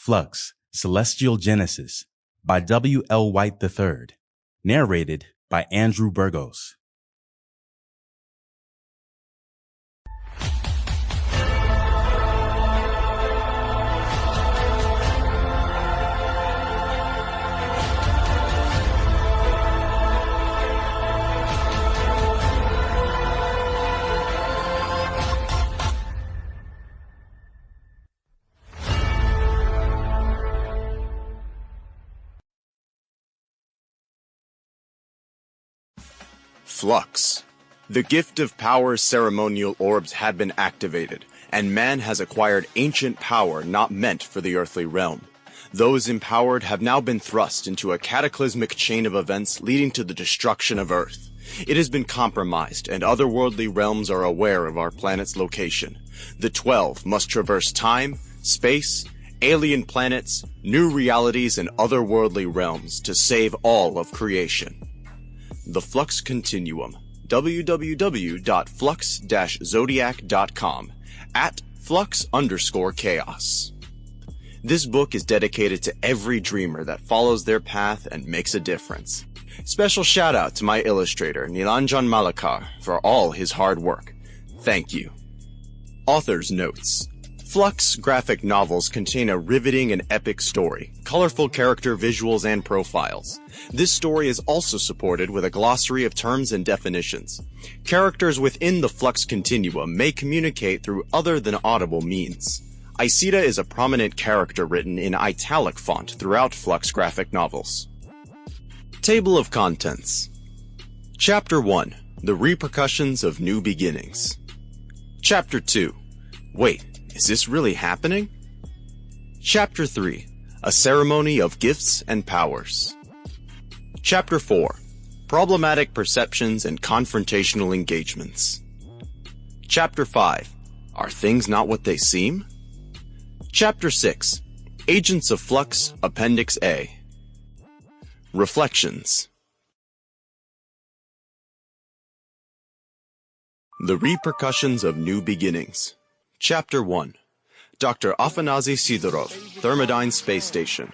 FLUX Celestial Genesis by W. L. White III. Narrated by Andrew Burgos. FLUX. The gift of power's ceremonial orbs have been activated, and man has acquired ancient power not meant for the earthly realm. Those empowered have now been thrust into a cataclysmic chain of events leading to the destruction of Earth. It has been compromised, and otherworldly realms are aware of our planet's location. The 12 must traverse time, space, alien planets, new realities, and otherworldly realms to save all of creation. The FLUX Continuum. www.flux-zodiac.com @flux_chaos. This book is dedicated to every dreamer that follows their path and makes a difference. Special shout out to my illustrator, Nilanjan Malakar, for all his hard work. Thank you. Author's notes. FLUX graphic novels contain a riveting and epic story, colorful character visuals and profiles. This story is also supported with a glossary of terms and definitions. Characters within the FLUX Continuum may communicate through other than audible means. Isida is a prominent character written in italic font throughout FLUX graphic novels. Table of Contents. Chapter 1. The Repercussions of New Beginnings. Chapter 2. Wait, is this really happening? Chapter 3. A Ceremony of Gifts and Powers. Chapter 4. Problematic Perceptions and Confrontational Engagements. Chapter 5. Are Things Not What They Seem? Chapter 6. Agents of Flux, Appendix A. Reflections. The Repercussions of New Beginnings. Chapter 1. Dr. Afanasy Sidorov, Thermodyne Space Station,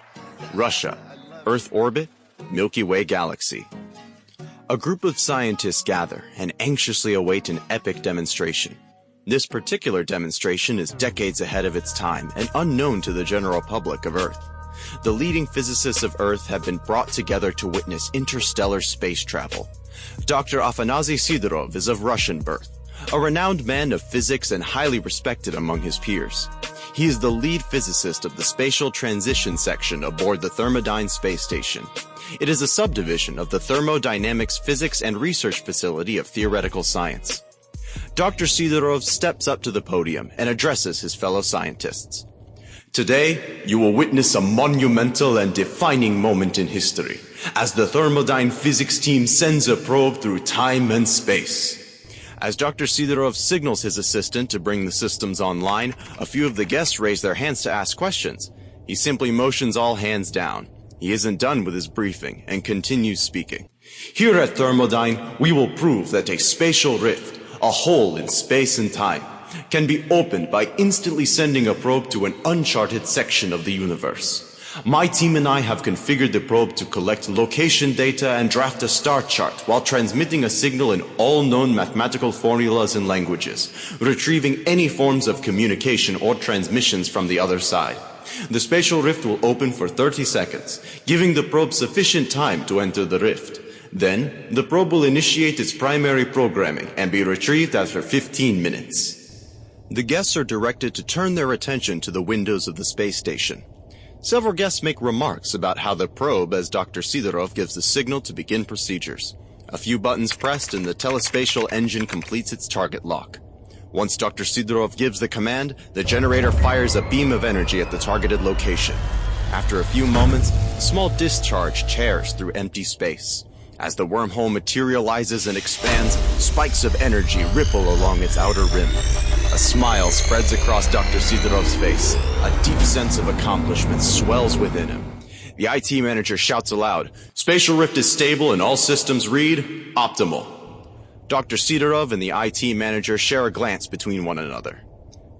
Russia, Earth Orbit, Milky Way Galaxy. A group of scientists gather and anxiously await an epic demonstration. This particular demonstration is decades ahead of its time and unknown to the general public of Earth. The leading physicists of Earth have been brought together to witness interstellar space travel. Dr. Afanasy Sidorov is of Russian birth, a renowned man of physics and highly respected among his peers. He is the lead physicist of the Spatial Transition Section aboard the Thermodyne Space Station. It is a subdivision of the Thermodynamics Physics and Research Facility of Theoretical Science. Dr. Sidorov steps up to the podium and addresses his fellow scientists. Today, you will witness a monumental and defining moment in history, as the Thermodyne physics team sends a probe through time and space. As Dr. Sidorov signals his assistant to bring the systems online, a few of the guests raise their hands to ask questions. He simply motions all hands down. He isn't done with his briefing and continues speaking. Here at Thermodyne, we will prove that a spatial rift, a hole in space and time, can be opened by instantly sending a probe to an uncharted section of the universe. My team and I have configured the probe to collect location data and draft a star chart while transmitting a signal in all known mathematical formulas and languages, retrieving any forms of communication or transmissions from the other side. The spatial rift will open for 30 seconds, giving the probe sufficient time to enter the rift. Then, the probe will initiate its primary programming and be retrieved after 15 minutes. The guests are directed to turn their attention to the windows of the space station. Several guests make remarks about how the probe, as Dr. Sidorov gives the signal to begin procedures. A few buttons pressed and the telespatial engine completes its target lock. Once Dr. Sidorov gives the command, the generator fires a beam of energy at the targeted location. After a few moments, a small discharge tears through empty space. As the wormhole materializes and expands, spikes of energy ripple along its outer rim. A smile spreads across Dr. Sidorov's face. A deep sense of accomplishment swells within him. The IT manager shouts aloud, "Spatial rift is stable and all systems read optimal." Dr. Sidorov and the IT manager share a glance between one another.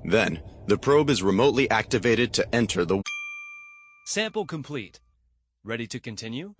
Then, the probe is remotely activated to enter the... Sample complete. Ready to continue?